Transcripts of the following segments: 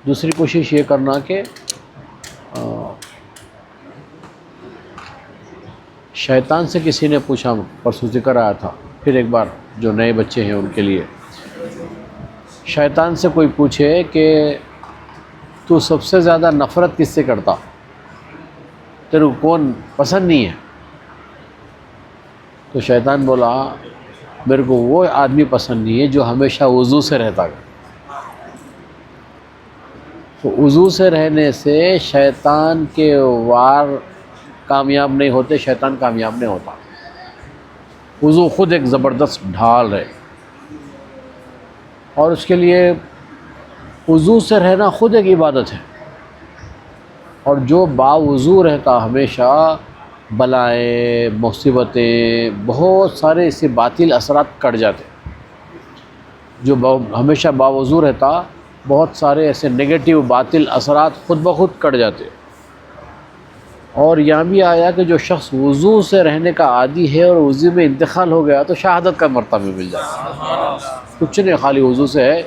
دوسری کوشش یہ کرنا کہ شیطان سے کسی نے پوچھا، پرسوں ذکر آیا تھا، پھر ایک بار جو نئے بچے ہیں ان کے لیے، شیطان سے کوئی پوچھے کہ تو سب سے زیادہ نفرت کس سے کرتا، تیرے کو کون پسند نہیں ہے؟ تو شیطان بولا میرے کو وہ آدمی پسند نہیں ہے جو ہمیشہ وضو سے رہتا ہے۔ تو وضو سے رہنے سے شیطان کے وار کامیاب نہیں ہوتے، شیطان کامیاب نہیں ہوتا۔ وضو خود ایک زبردست ڈھال ہے، اور اس کے لیے وضو سے رہنا خود ایک عبادت ہے، اور جو باوضو رہتا ہمیشہ بلائیں، مصیبتیں، بہت سارے اس سے باطل اثرات کٹ جاتے۔ جو ہمیشہ باوضو رہتا بہت سارے ایسے نگیٹو باطل اثرات خود بخود کٹ جاتے۔ اور یہاں بھی آیا کہ جو شخص وضو سے رہنے کا عادی ہے اور وضو میں انتقال ہو گیا تو شہادت کا مرتبہ مل جاتا، کچھ نہیں، خالی وضو سے ہے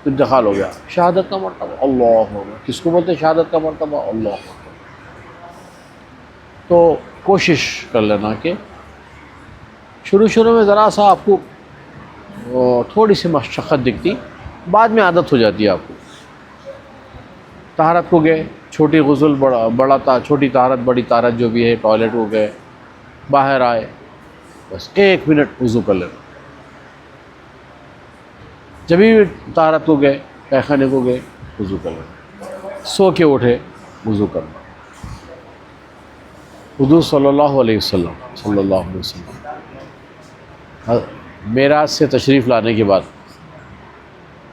انتقال ہو گیا، شہادت کا مرتبہ۔ اللہ اکبر، کس کو بولتے ہیں شہادت کا مرتبہ؟ اللہ اکبر۔ تو کوشش کر لینا کہ شروع میں ذرا سا آپ کو تھوڑی سی مشقت دکھتی، بعد میں عادت ہو جاتی ہے آپ کو۔ طہارت کو گئے، چھوٹی غسل، بڑا چھوٹی طہارت، بڑی طہارت جو بھی ہے، ٹوائلٹ کو گئے، باہر آئے، بس 1 منٹ وضو کر لینا۔ جب بھی طہارت کو گئے، پیخانے کو گئے، وضو کر لینا۔ سو کے اٹھے، وضو کرنا۔ حضور صلی اللہ علیہ وسلم معراج سے تشریف لانے کے بعد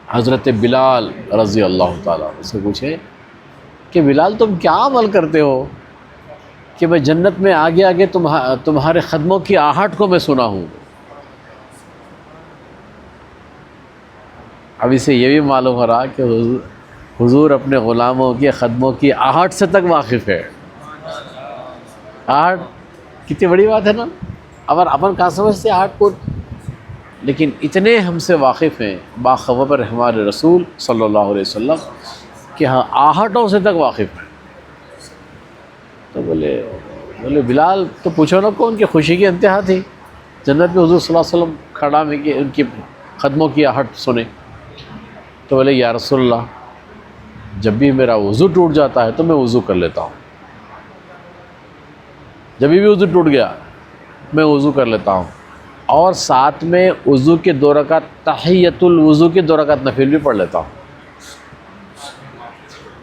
حضرت بلال رضی اللہ تعالیٰ سے پوچھے کہ بلال تم کیا عمل کرتے ہو کہ میں جنت میں آگے آگے تمہارے قدموں کی آہٹ کو میں سنا ہوں۔ اب اسے یہ بھی معلوم ہو رہا کہ حضور اپنے غلاموں کے قدموں کی آہٹ سے تک واقف ہے۔ آہٹ کتنی بڑی بات ہے نا، اپن کہاں سمجھتے آہٹ کو، لیکن اتنے ہم سے واقف ہیں باخبر ہمارے رسول صلی اللہ علیہ وسلم کہ ہاں آہٹوں سے تک واقف ہیں۔ تو بولے بلال تو پوچھو نا، کون کی خوشی کی انتہا تھی جنت میں حضور صلی اللہ علیہ وسلم کھڑا میں کہ ان کی قدموں کی آہٹ سنے۔ تو بولے یا رسول اللہ، جب بھی میرا وضو ٹوٹ جاتا ہے تو میں وضو کر لیتا ہوں، جب بھی وضو ٹوٹ گیا میں وضو کر لیتا ہوں، اور ساتھ میں وضو کے 2 رکعت تحیۃ الوضو کے 2 رکعت نفل بھی پڑھ لیتا ہوں۔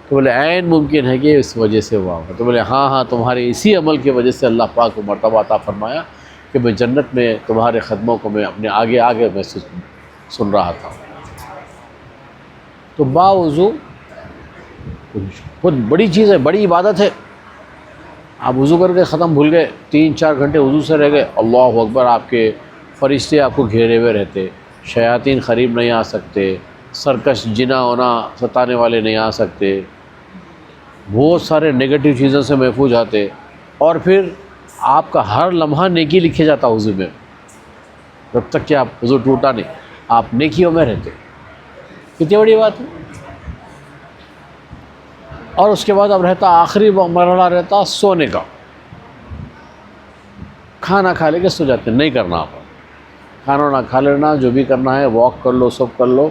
تو بولے عین ممکن ہے کہ اس وجہ سے ہوا ہوگا۔ تو بولے ہاں تمہارے اسی عمل کی وجہ سے اللہ پاک کو مرتبہ عطا فرمایا کہ میں جنت میں تمہارے قدموں کو میں اپنے آگے میں سن رہا تھا۔ تو باوضو بہت بڑی چیز ہے، بڑی عبادت ہے۔ آپ وضو کر کے ختم بھول گئے، 3-4 گھنٹے وضو سے رہ گئے، اللہ اکبر، آپ کے فرشتے آپ کو گھیرے ہوئے رہتے، شیاطین قریب نہیں آ سکتے، سرکش جنا ہونا ستانے والے نہیں آ سکتے، بہت سارے نگیٹو چیزوں سے محفوظ آتے، اور پھر آپ کا ہر لمحہ نیکی لکھے جاتا وضو میں، جب تک کہ آپ وضو ٹوٹا نہیں، آپ نیکیوں میں رہتے۔ کتنی بڑی بات ہے۔ اور اس کے بعد اب رہتا آخری مرحلہ، رہتا سونے کا۔ کھانا کھا لے کے سو جاتے، نہیں کرنا، آپ کھانا نہ کھا لینا، جو بھی کرنا ہے واک کر لو، سب کر لو،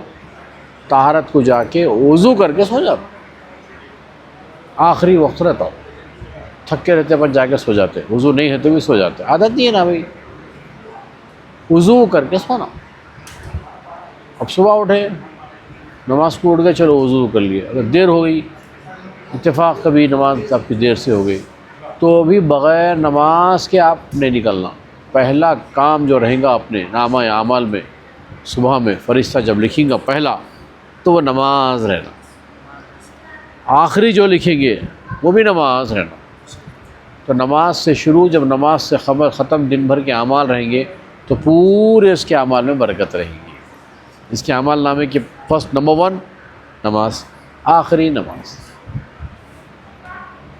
طہارت کو جا کے وضو کر کے سو جاتے۔ آخری وقت رہتا، تھکے رہتے پر جا کے سو جاتے، وضو نہیں ہے تو بھی سو جاتے، عادت نہیں ہے نا بھائی، وضو کر کے سونا۔ اب صبح اٹھے، نماز کو اٹھ گئے، چلو وضو کر لیے، اگر دیر ہو گئی، اتفاق کبھی نماز آپ کی دیر سے ہو گئی، تو بھی بغیر نماز کے آپ نہیں نکلنا۔ پہلا کام جو رہیں گا اپنے نامہ اعمال میں صبح میں فرشتہ جب لکھیں گا پہلا، تو وہ نماز رہنا، آخری جو لکھیں گے وہ بھی نماز رہنا۔ تو نماز سے شروع، جب نماز سے خبر ختم دن بھر کے اعمال رہیں گے تو پورے اس کے اعمال میں برکت رہے گی۔ اس کے اعمال نامے کی فرسٹ نمبر 1 نماز، آخری نماز۔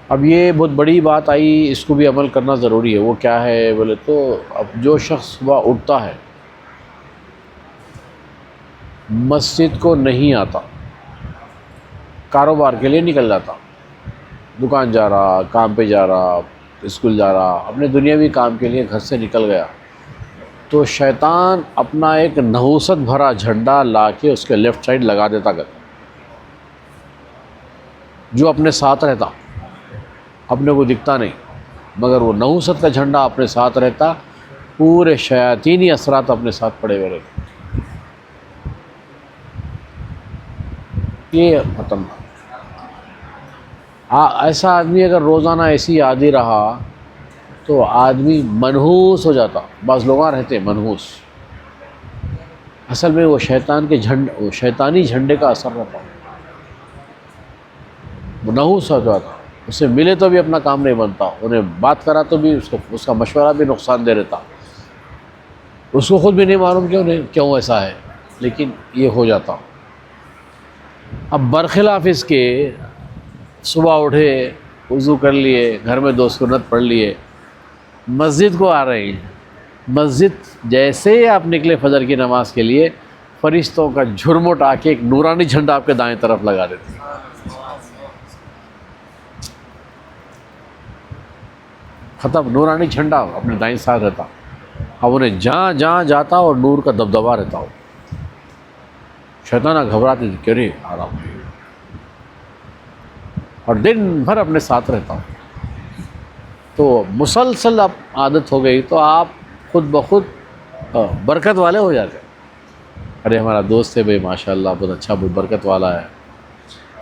اب یہ بہت بڑی بات آئی، اس کو بھی عمل کرنا ضروری ہے۔ وہ کیا ہے بولے تو، اب جو شخص صبح اٹھتا ہے مسجد کو نہیں آتا، کاروبار کے لیے نکل جاتا، دکان جا رہا، کام پہ جا رہا، اسکول جا رہا، اپنے دنیاوی کام کے لیے گھر سے نکل گیا، تو شیطان اپنا ایک نحوست بھرا جھنڈا لا کے اس کے لیفٹ سائڈ لگا دیتا گھر، جو اپنے ساتھ رہتا، اپنے کو دکھتا نہیں، مگر وہ نحوست کا جھنڈا اپنے ساتھ رہتا، پورے شیاطینی اثرات اپنے ساتھ پڑے ہوئے رہتے۔ یہ ختم۔ ایسا آدمی اگر روزانہ ایسی عادی رہا تو آدمی منحوس ہو جاتا۔ بعض لوگ رہتے منحوس، اصل میں وہ شیطانی جھنڈے کا اثر رہتا، منحوس ہو جاتا، اس سے ملے تو بھی اپنا کام نہیں بنتا، انہیں بات کرا تو بھی اس کا مشورہ بھی نقصان دہ رہتا، اس کو خود بھی نہیں معلوم کیوں ایسا ہے، لیکن یہ ہو جاتا۔ اب برخلاف اس کے صبح اٹھے، وضو کر لیے، گھر میں 2 سنت پڑھ لیے، مسجد کو آ رہے ہیں، مسجد جیسے ہی آپ نکلے فجر کی نماز کے لیے، فرشتوں کا جھرمٹ آ کے ایک نورانی جھنڈا آپ کے دائیں طرف لگا دیتے، ختم۔ نورانی جھنڈا اپنے دائیں ساتھ رہتا، اب انہیں جہاں جہاں جاتا اور نور کا دبدبا رہتا ہو، شیطانہ گھبراتے تھے کہ رے آرام، اور دن بھر اپنے ساتھ رہتا ہوں۔ تو مسلسل اب عادت ہو گئی تو آپ خود بخود برکت والے ہو جاتے۔ ارے ہمارا دوست ہے بھائی، ماشاء اللہ بہت اچھا، بہت برکت والا ہے،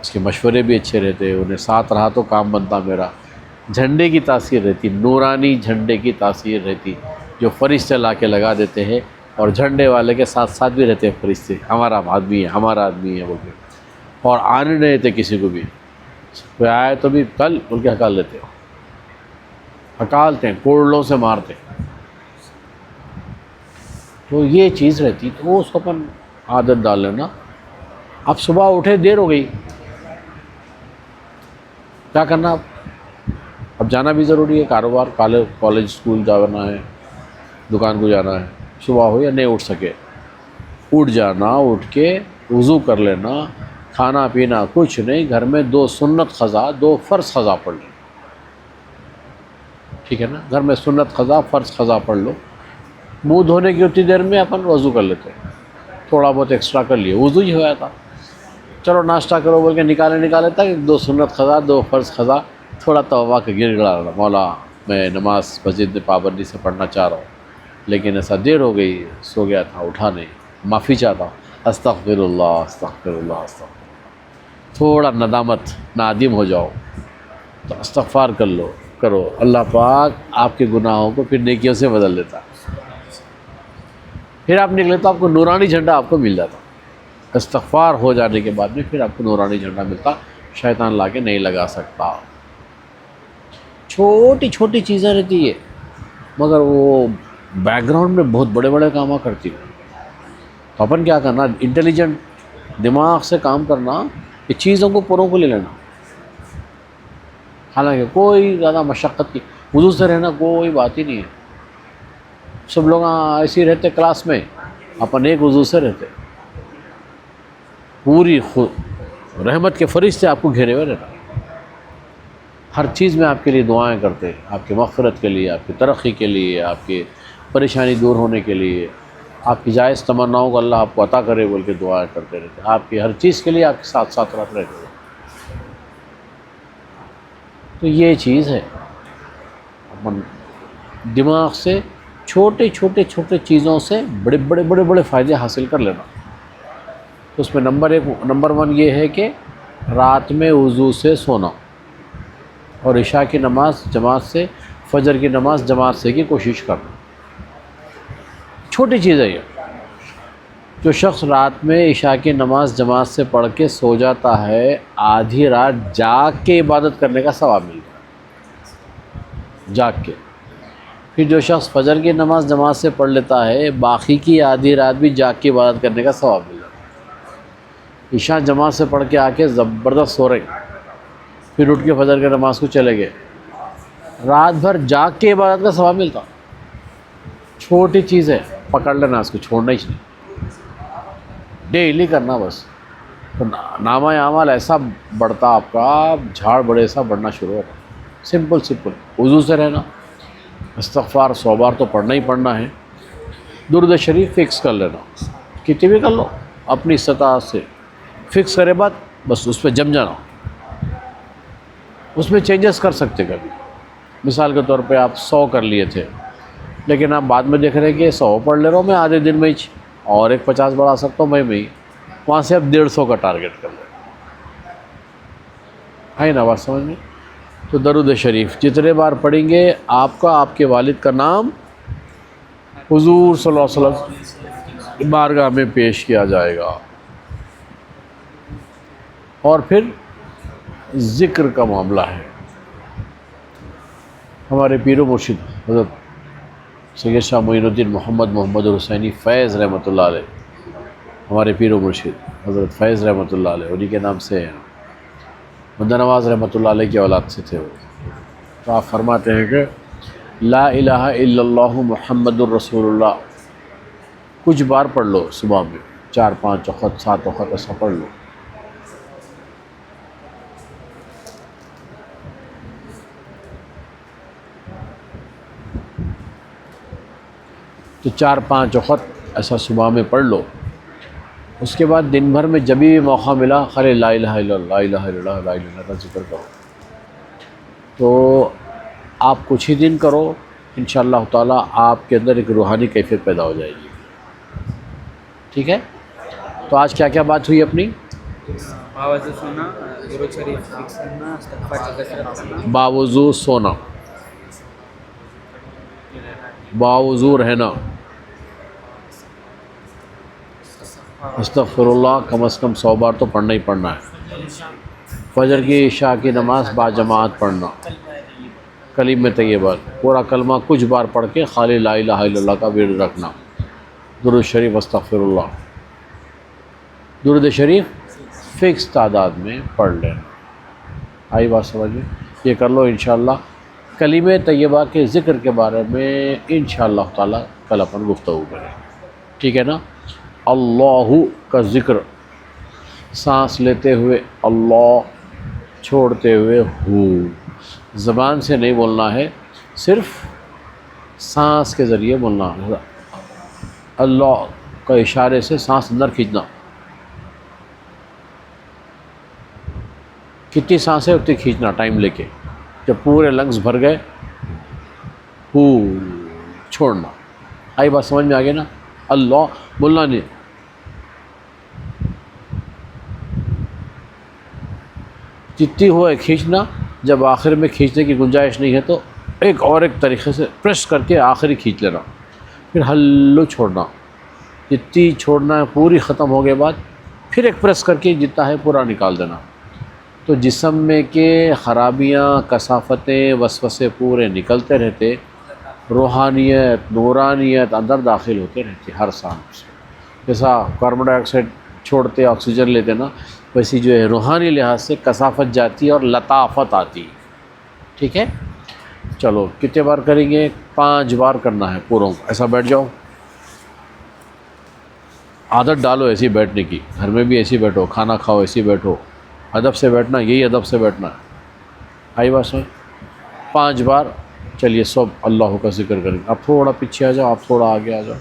اس کے مشورے بھی اچھے رہتے، انہیں ساتھ رہا تو کام بنتا میرا۔ جھنڈے کی تاثیر رہتی، نورانی جھنڈے کی تاثیر رہتی، جو فرشتے لا کے لگا دیتے ہیں، اور جھنڈے والے کے ساتھ ساتھ بھی رہتے ہیں فرشتے، ہمارا آدمی ہے، ہمارا آدمی ہے بول کے، اور آنے نہیں دیتے کسی کو بھی، کوئی آئے تو بھی کل بول کے ہکال لیتے، ہکالتے ہیں، کوڑلوں سے مارتے۔ تو یہ چیز رہتی، تو اس کو اپن عادت ڈال لینا۔ اب صبح اٹھے، دیر ہو گئی، کیا کرنا؟ اب جانا بھی ضروری ہے، کاروبار، کالج، اسکول جانا ہے، دکان کو جانا ہے، صبح ہو یا نہیں اٹھ سکے، اٹھ جانا، اٹھ کے وضو کر لینا، کھانا پینا کچھ نہیں، گھر میں 2 سنت قضا، 2 فرض قضا پڑھ لیں، ٹھیک ہے نا؟ گھر میں سنت قضا، فرض قضا پڑھ لو، منہ دھونے کی اتنی دیر میں اپن وضو کر لیتے، تھوڑا بہت ایکسٹرا کر لیے، وضو ہی ہوا تھا، چلو ناشتہ کرو بول کے نکالے تک 2 سنت قضا، 2 فرض قضا، تھوڑا توبہ کے گر گڑا رہا، مولا میں نماز مسجد میں پابندی سے پڑھنا چاہ رہا ہوں، لیکن ایسا دیر ہو گئی، سو گیا تھا، اٹھا نہیں، معافی چاہتا ہوں، استغفر اللہ، استغفر اللہ، استغفر اللہ، تھوڑا ندامت، نادم ہو جاؤ تو استغفار کرو، اللہ پاک آپ کے گناہوں کو پھر نیکیوں سے بدل دیتا، پھر آپ نکلے تو آپ کو نورانی جھنڈا آپ کو مل جاتا، استغفار ہو جانے کے بعد میں پھر آپ کو نورانی جھنڈا ملتا، شیطان لا کے نہیں لگا سکتا۔ چھوٹی چھوٹی چیزیں رہتی ہے، مگر وہ بیک گراؤنڈ میں بہت بڑے بڑے کام کرتی ہے۔ تو اپن کیا کرنا، انٹیلیجنٹ دماغ سے کام کرنا، یہ چیزوں کو پروں کو لے لینا، حالانکہ کوئی زیادہ مشقت کی، وضو سے رہنا کوئی بات ہی نہیں ہے، سب لوگ ایسے ہی رہتے کلاس میں، اپن ایک وضو سے رہتے، پوری رحمت کے فرشتے آپ کو گھیرے ہوئے رہنا، ہر چیز میں آپ کے لیے دعائیں کرتے، آپ کی مغفرت کے لیے، آپ کی ترقی کے لیے، آپ کی پریشانی دور ہونے کے لیے، آپ کی جائز تمناؤں کو اللہ آپ کو عطا کرے بول کے دعائیں کرتے رہتے، آپ کی ہر چیز کے لیے آپ کے ساتھ ساتھ رہتے رہتے۔ تو یہ چیز ہے، اپن دماغ سے چھوٹے چیزوں سے بڑے فائدے حاصل کر لینا۔ تو اس میں نمبر 1 یہ ہے کہ رات میں وضو سے سونا، اور عشاء کی نماز جماعت سے، فجر کی نماز جماعت سے کی کوشش کرنا، چھوٹی چیز ہے یہ۔ جو شخص رات میں عشاء کی نماز جماعت سے پڑھ کے سو جاتا ہے، آدھی رات جاگ کے عبادت کرنے کا ثواب ملتا ہے، جاگ کے۔ پھر جو شخص فجر کی نماز جماعت سے پڑھ لیتا ہے، باقی کی آدھی رات بھی جاگ کے عبادت کرنے کا ثواب ملتا ہے۔ عشاء جماعت سے پڑھ کے آ کے زبردست سو رہے، پھر اٹھ کے فجر کی نماز کو چلے گئے، رات بھر جاگ کے عبادت کا ثواب ملتا۔ چھوٹی چیز ہے، پکڑ لینا، اس کو چھوڑنا ہی نہیں، ڈیلی کرنا بس۔ تو نامہ اعمال ایسا بڑھتا آپ کا، جھاڑ بڑے ایسا بڑھنا شروع ہوتا. سمپل سمپل وضو سے رہنا، استغفار 100 بار تو پڑھنا ہی پڑھنا ہے. درود شریف فکس کر لینا، کتنی بھی کر لو اپنی استطاعت سے. فکس کرے بعد بس اس پہ جم جانا. اس میں چینجز کر سکتے کبھی. مثال کے طور پہ آپ 100 کر لیے تھے، لیکن آپ بعد میں دیکھ رہے ہیں کہ 100 پڑھ لے رہا ہوں میں آدھے دن میں ہی، اور ایک 50 بڑھا سکتا ہوں میں ہی. وہاں سے آپ 150 کا ٹارگیٹ کر لیں. ہے نا بات سمجھ میں؟ تو درود شریف جتنے بار پڑھیں گے آپ کا، آپ کے والد کا نام حضور صلی اللہ علیہ وسلم کی بارگاہ میں پیش کیا جائے گا. اور پھر ذکر کا معاملہ ہے. ہمارے پیر و مرشد حضرت سید شاہ معین الدین محمد حسینی فیض رحمۃ اللہ علیہ، ہمارے پیر و مرشد حضرت فیض رحمۃ اللہ علیہ، انہی کے نام سے بندہ نواز رحمۃ اللہ علیہ کی اولاد سے تھے وہ. تو آپ فرماتے ہیں کہ لا الہ الا اللہ محمد الرسول اللہ کچھ بار پڑھ لو صبح میں، 4 5 وقت 7 وقت ایسا پڑھ لو. تو 4 5 وقت ایسا صبح میں پڑھ لو. اس کے بعد دن بھر میں جب بھی موقع ملا خالی لا الہ الا اللہ لا الہ الا اللہ لا الہ الا اللہ کا ذکر کرو. تو آپ کچھ ہی دن کرو، انشاءاللہ تعالیٰ آپ کے اندر ایک روحانی کیفیت پیدا ہو جائے گی. ٹھیک ہے؟ تو آج کیا کیا بات ہوئی اپنی؟ باوضو سونا، درود شریف فکس کرنا، استغفار کی کثرت کرنا، باوضو سونا، باوضو رہنا، استغفر اللہ کم از کم 100 بار تو پڑھنا ہی پڑھنا ہے. فجر کی عشاء کی نماز با جماعت پڑھنا، کلمہ طیبہ پورا کلمہ کچھ بار پڑھ کے خالی لا الہ الا اللہ کا ورد رکھنا. درود شریف استغفر اللہ، درود شریف فکس تعداد میں پڑھ لینا. آئی بات سمجھ میں؟ یہ کر لو انشاءاللہ. کلمہ طیبہ کے ذکر کے بارے میں انشاءاللہ تعالیٰ کل اپن گفتگو کریں. ٹھیک ہے نا؟ اللہ کا ذکر سانس لیتے ہوئے اللہ، چھوڑتے ہوئے ہو، زبان سے نہیں بولنا ہے، صرف سانس کے ذریعے بولنا ہے. اللہ کا اشارے سے سانس اندر کھینچنا. کتنی سانسیں اتنی کھینچنا ٹائم لے کے. جب پورے لنگس بھر گئے ہو چھوڑنا. آئی بات سمجھ میں آ گئی نا؟ اللہ بولنا نہیں. جتنی ہو ہے کھینچنا. جب آخر میں کھینچنے کی گنجائش نہیں ہے تو ایک طریقے سے پریس کر کے آخری کھینچ لینا، پھر ہلو چھوڑنا. جتنی چھوڑنا ہے پوری ختم ہو گئے بعد پھر ایک پریس کر کے جتنا ہے پورا نکال دینا. تو جسم میں کے خرابیاں، کثافتیں، وسوسے پورے نکلتے رہتے، روحانیت، نورانیت اندر داخل ہوتے رہتی ہر سانس سے. جیسا کاربن ڈائی آکسائڈ چھوڑتے آکسیجن لیتے نا، ویسی جو ہے روحانی لحاظ سے کثافت جاتی ہے اور لطافت آتی. ٹھیک ہے؟ چلو کتنے بار کریں گے؟ 5 بار کرنا ہے پوروں. ایسا بیٹھ جاؤ، عادت ڈالو ایسی بیٹھنے کی. گھر میں بھی ایسی بیٹھو، کھانا کھاؤ ایسی بیٹھو. ادب سے بیٹھنا، یہی ادب سے بیٹھنا ہے. آئی بات سمجھ؟ 5 بار. چلیے سب اللہ کا ذکر کریں. آپ تھوڑا پیچھے آ جاؤ، آپ تھوڑا آگے آ جاؤ،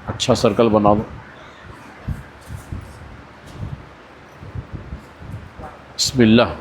اچھا سرکل بنا دو. بسم اللہ.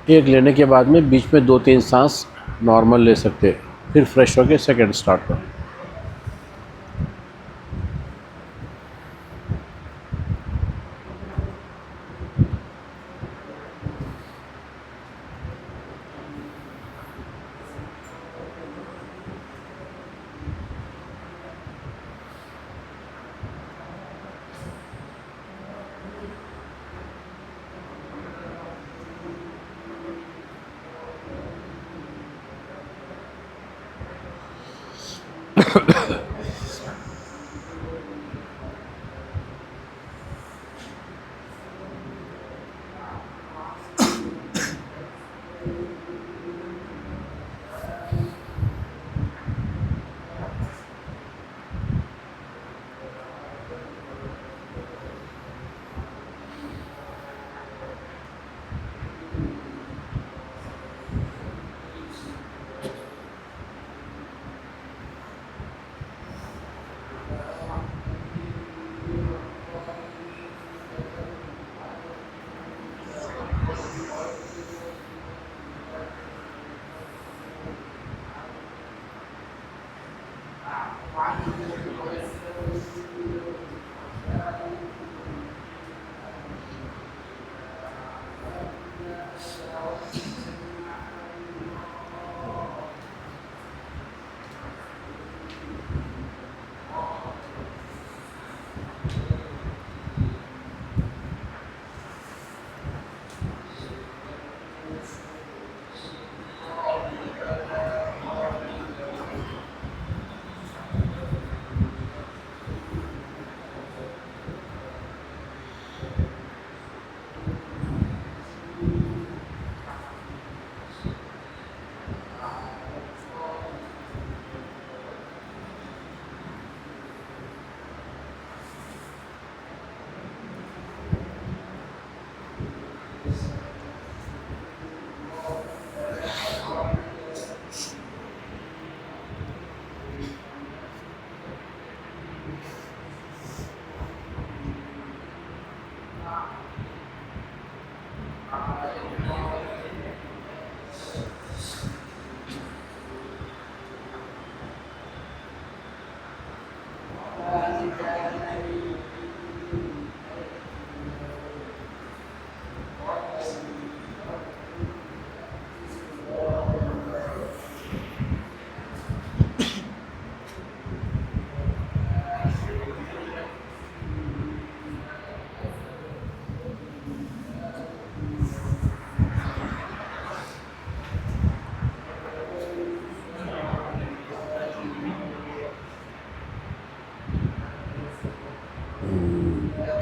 ایک لینے کے بعد میں بیچ میں 2 3 سانس نارمل لے سکتے، پھر فریش ہو کے سیکنڈ سٹارٹ کریں.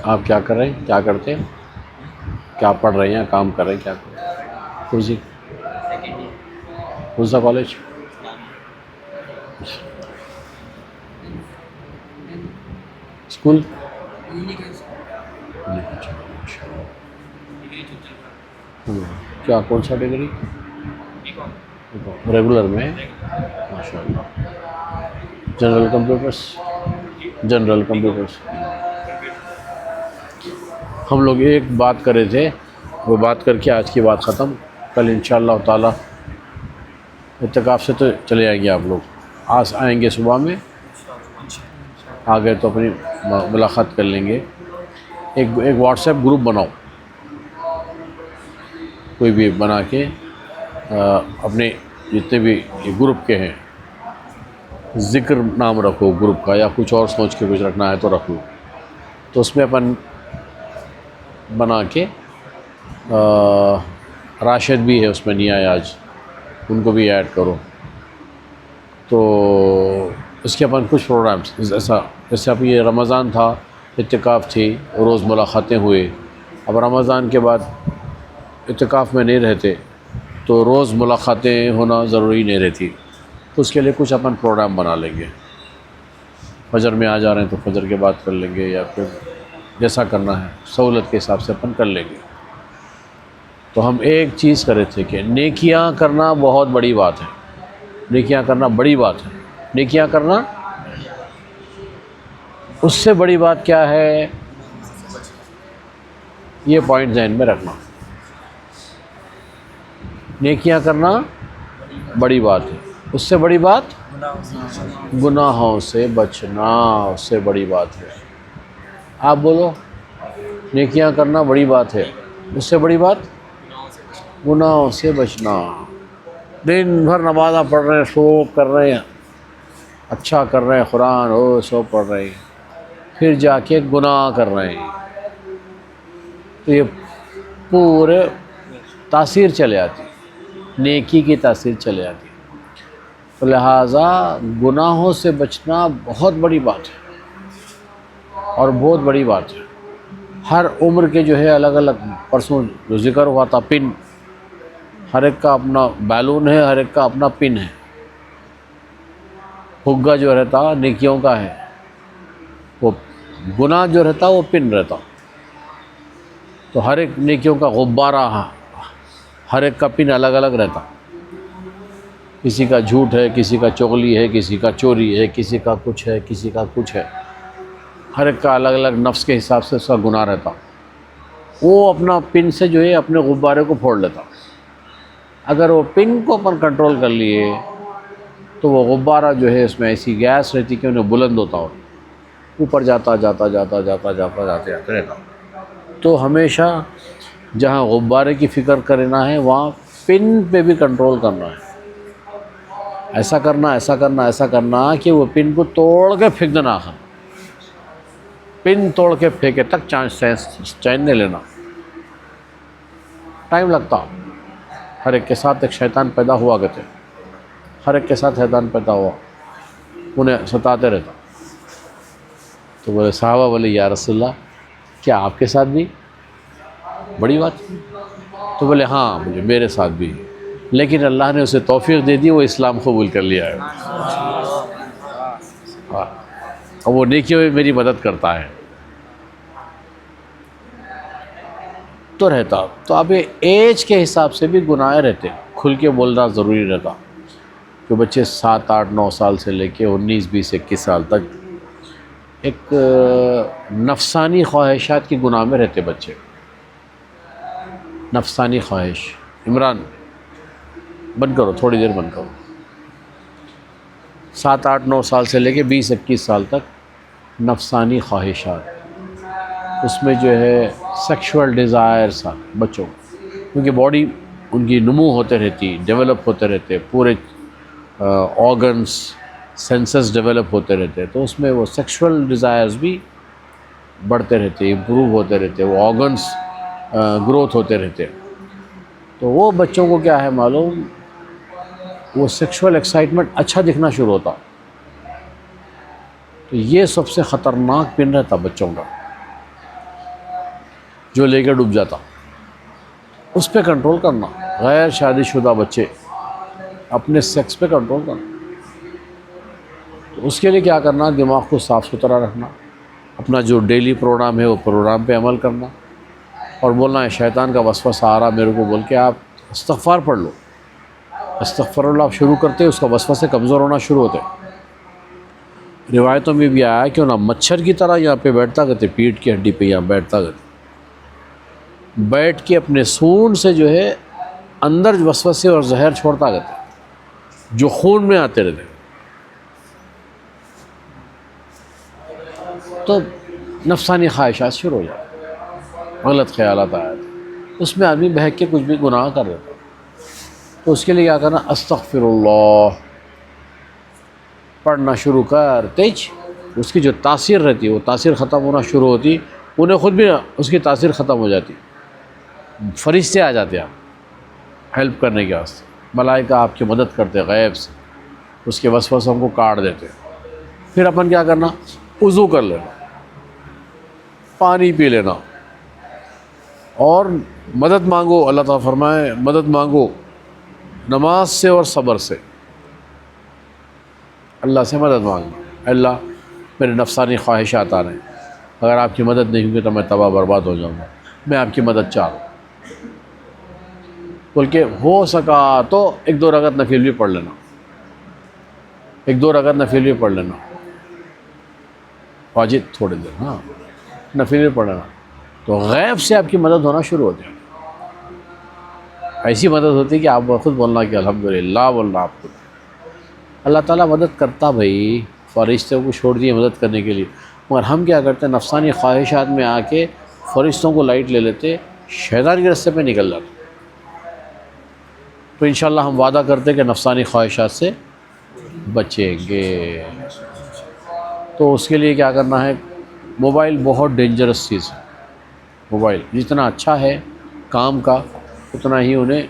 آپ کیا کر رہے ہیں؟ کیا کرتے ہیں؟ کیا پڑھ رہے ہیں؟ کام کر رہے ہیں؟ کیا کر رہے ہیں؟ کورسی سیکنڈ ایئر کون سا کالج؟ اسکول؟ کیا کون سا ڈگری؟ ریگولر میں؟ ماشاء اللہ. General computers? General computers. ہم لوگ ایک بات کر رہے تھے، وہ بات کر کے آج کی بات ختم. کل انشاءاللہ تعالی اعتکاف سے تو چلے آئیں گے آپ لوگ. آج آئیں گے صبح میں، آ گئے تو اپنی ملاقات کر لیں گے. ایک واٹس ایپ گروپ بناؤ، کوئی بھی بنا کے اپنے جتنے بھی گروپ کے ہیں، ذکر نام رکھو گروپ کا، یا کچھ اور سوچ کے کچھ رکھنا ہے تو رکھ لو. تو اس میں اپن بنا کے راشد بھی ہے اس میں، نہیں آیا آج، ان کو بھی ایڈ کرو. تو اس کے اپن کچھ پروگرامس جیسے اب یہ رمضان تھا، اعتکاف تھی، روز ملاقاتیں ہوئے. اب رمضان کے بعد اعتکاف میں نہیں رہتے تو روز ملاقاتیں ہونا ضروری نہیں رہتی. تو اس کے لیے کچھ اپن پروگرام بنا لیں گے. فجر میں آ جا رہے ہیں تو فجر کے بعد کر لیں گے، یا پھر جیسا کرنا ہے سہولت کے حساب سے اپن کر لیں گے. تو ہم ایک چیز کر رہے تھے کہ نیکیاں کرنا بہت بڑی بات ہے. نیکیاں کرنا بڑی بات ہے. نیکیاں کرنا، اس سے بڑی بات کیا ہے، یہ پوائنٹ ذہن میں رکھنا. نیکیاں کرنا بڑی بات ہے، اس سے بڑی بات گناہوں سے بچنا، اس سے بڑی بات ہے. آپ بولو، نیکیاں کرنا بڑی بات ہے، اس سے بڑی بات گناہوں سے بچنا. دن بھر نمازاں پڑھ رہے ہیں، سوب کر رہے ہیں، اچھا کر رہے ہیں، قرآن سو پڑھ رہے ہیں، پھر جا کے گناہ کر رہے ہیں. تو یہ پورے تاثیر چلے آتی، نیکی کی تاثیر چلے آتی. تو لہٰذا گناہوں سے بچنا بہت بڑی بات ہے اور بہت بڑی بات ہے۔ ہر عمر کے جو ہے الگ الگ، پرسوں جو ذکر ہوا تھا پن، ہر ایک کا اپنا بیلون ہے، ہر ایک کا اپنا پن ہے۔ حگا جو رہتا نیکیوں کا ہے، وہ گناہ جو رہتا وہ پن رہتا۔ تو ہر ایک نیکیوں کا غبارہ، ہر ایک کا پن الگ الگ رہتا۔ کسی کا جھوٹ ہے، کسی کا چغلی ہے، کسی کا چوری ہے، کسی کا کچھ ہے، کسی کا کچھ ہے، ہر ایک کا الگ الگ نفس کے حساب سے اس کا گناہ رہتا۔ وہ اپنا پن سے جو ہے اپنے غبارے کو پھوڑ لیتا۔ اگر وہ پن کو اپن کنٹرول کر لیے تو وہ غبارہ جو ہے اس میں ایسی گیس رہتی کہ انہیں بلند ہوتا ہو، اوپر جاتا جاتا جاتا جاتا جاتا جاتے جاتے رہتا۔ تو ہمیشہ جہاں غبارے کی فکر کرنا ہے وہاں پن پہ بھی کنٹرول کرنا ہے۔ ایسا کرنا ایسا کرنا ایسا کرنا کہ وہ پن کو توڑ کے پھینک دینا۔ پن توڑ کے پھینکے تک چین نہیں لینا، ٹائم لگتا۔ ہر ایک کے ساتھ ایک شیطان پیدا ہوا کرتے، ہر ایک کے ساتھ شیطان پیدا ہوا، انہیں ستاتے رہتا۔ تو بولے صحابہ بولے یا رسول اللہ کیا آپ کے ساتھ بھی؟ بڑی بات۔ تو بولے ہاں مجھے میرے ساتھ بھی، لیکن اللہ نے اسے توفیق دے دی، وہ اسلام قبول کر لیا ہے، اور وہ نیکیوں میں میری مدد کرتا ہے تو رہتا۔ تو اب ایج کے حساب سے بھی گناہ رہتے، کھل کے بولنا ضروری رہتا کہ بچے 7 8 9 سال سے لے کے 19 20 21 سال تک ایک نفسانی خواہشات کی گناہ میں رہتے بچے۔ نفسانی خواہش، عمران بند کرو، تھوڑی دیر بند کرو۔ 7 8 9 سال سے لے کے 20 21 سال تک نفسانی خواہشات، اس میں جو ہے سیکشول ڈیزائرس بچوں، کیونکہ باڈی ان کی نمو ہوتے رہتی، ڈیولپ ہوتے رہتے، پورے آرگنس سینسز ڈیولپ ہوتے رہتے، تو اس میں وہ سیکشول ڈیزائرز بھی بڑھتے رہتے، امپروو ہوتے رہتے، وہ آرگنس گروتھ ہوتے رہتے۔ تو وہ بچوں کو کیا ہے معلوم، وہ سیکشول ایکسائٹمنٹ اچھا دکھنا شروع ہوتا۔ تو یہ سب سے خطرناک پن رہتا بچوں کا، جو لے کے ڈوب جاتا۔ اس پہ کنٹرول کرنا، غیر شادی شدہ بچے اپنے سیکس پہ کنٹرول کرنا۔ تو اس کے لیے کیا کرنا، دماغ کو صاف ستھرا رکھنا، اپنا جو ڈیلی پروگرام ہے وہ پروگرام پہ عمل کرنا، اور بولنا ہے شیطان کا وسوسہ آ رہا میرے کو، بول کے آپ استغفار پڑھ لو۔ استغفر اللہ آپ شروع کرتے اس کا وسوسے کمزور ہونا شروع ہوتے۔ روایتوں میں بھی آیا کہ نہ مچھر کی طرح یہاں پہ بیٹھتا کرتے، پیٹھ کی ہڈی پہ یہاں بیٹھتا کرتے، بیٹھ کے اپنے سون سے جو ہے اندر وسوسے اور زہر چھوڑتا کرتے جو خون میں آتے رہتے۔ تو نفسانی خواہشات شروع ہو جاتی، غلط خیالات آئے، اس میں آدمی بہک کے کچھ بھی گناہ کر دیتا۔ تو اس کے لیے کیا کرنا، استغفر اللہ پڑھنا شروع کر تیج، اس کی جو تاثیر رہتی ہے وہ تاثیر ختم ہونا شروع ہوتی، انہیں خود بھی اس کی تاثیر ختم ہو جاتی، فرشتے آ جاتے ہیں ہیلپ کرنے کے واسطے، ملائکہ آپ کی مدد کرتے غیب سے، اس کے وسوسوں کو کاٹ دیتے۔ پھر اپن کیا کرنا، وضو کر لینا، پانی پی لینا، اور مدد مانگو۔ اللہ تعالیٰ فرمائے مدد مانگو نماز سے اور صبر سے، اللہ سے مدد مانگو، اللہ میرے نفسانی خواہشات آ رہے ہیں، اگر آپ کی مدد نہیں ہوگی تو میں تباہ برباد ہو جاؤں گا، میں آپ کی مدد چاہ رہا ہوں۔ بلکہ ہو سکا تو 1 2 رکعت نفل بھی پڑھ لینا، 1 2 رکعت نفل بھی پڑھ لینا، واجب تھوڑی دیر، ہاں نفل بھی پڑھ لینا، تو غیب سے آپ کی مدد ہونا شروع ہو جائے۔ ایسی مدد ہوتی کہ آپ خود بولنا کہ الحمدللہ بولنا آپ خود، اللہ تعالیٰ مدد کرتا بھائی، فرشتوں کو چھوڑ دیے مدد کرنے کے لیے، مگر ہم کیا کرتے ہیں، نفسانی خواہشات میں آ کے فرشتوں کو لائٹ لے لیتے، شیطان کے راستے پہ نکل جاتے۔ تو انشاءاللہ ہم وعدہ کرتے کہ نفسانی خواہشات سے بچیں گے۔ تو اس کے لیے کیا کرنا ہے، موبائل بہت ڈینجرس چیز ہے، موبائل جتنا اچھا ہے کام کا اتنا ہی انہیں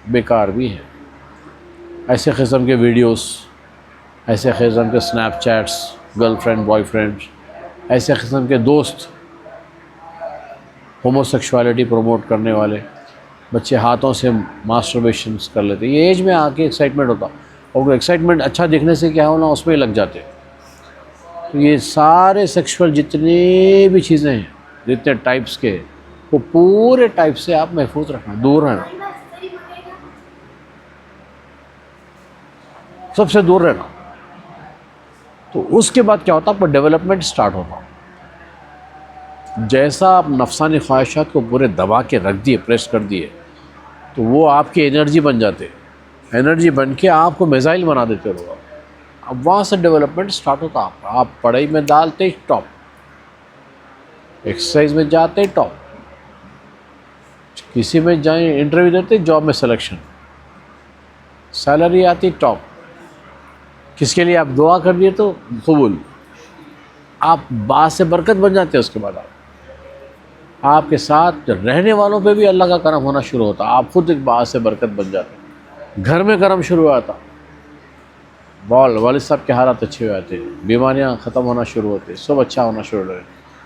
بیکار بھی ہے۔ ایسے قسم کے ویڈیوز ایسے قسم کے snap chats, girl friend boy friend, ایسے قسم کے دوست، ہومو سیکشوالٹی پروموٹ کرنے والے بچے ہاتھوں سے ماسٹربیشنس کر لیتے. یہ ایج میں آ کے ایکسائٹمنٹ ہوتا، اور ایکسائٹمنٹ اچھا دکھنے سے کیا ہونا، اس میں لگ جاتے. تو یہ سارے سیکشول جتنی بھی چیزیں ہیں، جتنے ٹائپس کے، وہ پورے ٹائپ سے آپ محفوظ رکھنا، دور رہنا، سب سے دور رہنا. تو اس کے بعد کیا ہوتا، آپ کا ڈیولپمنٹ سٹارٹ ہوتا. جیسا آپ نفسانی خواہشات کو پورے دبا کے رکھ دیے، پریس کر دیے، تو وہ آپ کی انرجی بن جاتے، انرجی بن کے آپ کو میزائل بنا دیتے لوگ. اب وہاں سے ڈیولپمنٹ سٹارٹ ہوتا. آپ پڑھائی میں ڈالتے ٹاپ، ایکسرسائز میں جاتے ٹاپ، کسی میں جائیں انٹرویو دیتے جاب میں سلیکشن، سیلری آتی ٹاپ، کس کے لیے آپ دعا کر دیے تو قبول، آپ باعث برکت بن جاتے. اس کے بعد آپ کے ساتھ رہنے والوں پہ بھی اللہ کا کرم ہونا شروع ہوتا، آپ خود ایک باعث برکت بن جاتے. گھر میں کرم شروع ہوتا، والد صاحب کے حالات اچھے ہو جاتے، بیماریاں ختم ہونا شروع ہوتے، سب اچھا ہونا شروع ہوتے.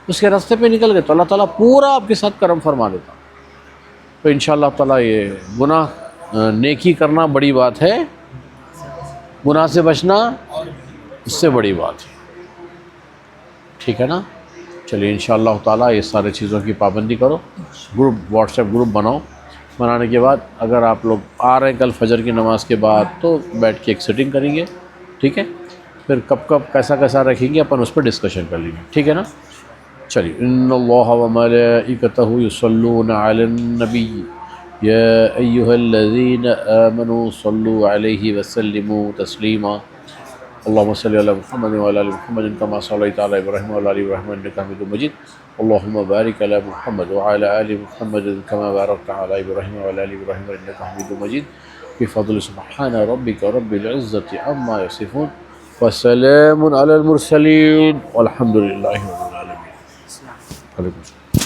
اس کے راستے پہ نکل گئے تو اللہ تعالیٰ پورا آپ کے ساتھ کرم فرما دیتا. تو انشاءاللہ تعالیٰ یہ گناہ نیکی کرنا بڑی بات ہے، گناہ سے بچنا اس سے بڑی بات ہے. ٹھیک ہے نا؟ چلیے انشاءاللہ تعالیٰ یہ سارے چیزوں کی پابندی کرو. گروپ واٹس ایپ گروپ بناؤ، بنانے کے بعد اگر آپ لوگ آ رہے ہیں کل فجر کی نماز کے بعد تو بیٹھ کے ایک سیٹنگ کریں گے. ٹھیک ہے؟ پھر کب کیسا رکھیں گے اپن اس پہ ڈسکشن کر لیں گے. ٹھیک ہے نا؟ چلیے. ان اللہ وملائکتہ یصلون علی النبی یا ایہا الذین آمنوا صلوا علیہ وسلموا تسلیما. اللهم صل على محمد وعلى ال محمد كما صليت على ابراهيم وعلى ال ابراهيم انك حميد مجيد. اللهم بارك على محمد وعلى ال محمد كما باركت على ابراهيم وعلى ال ابراهيم انك حميد مجيد. بفضل سبحان ربك رب العزة عما يصفون وسلام على المرسلين والحمد لله رب العالمين. عليكم السلام.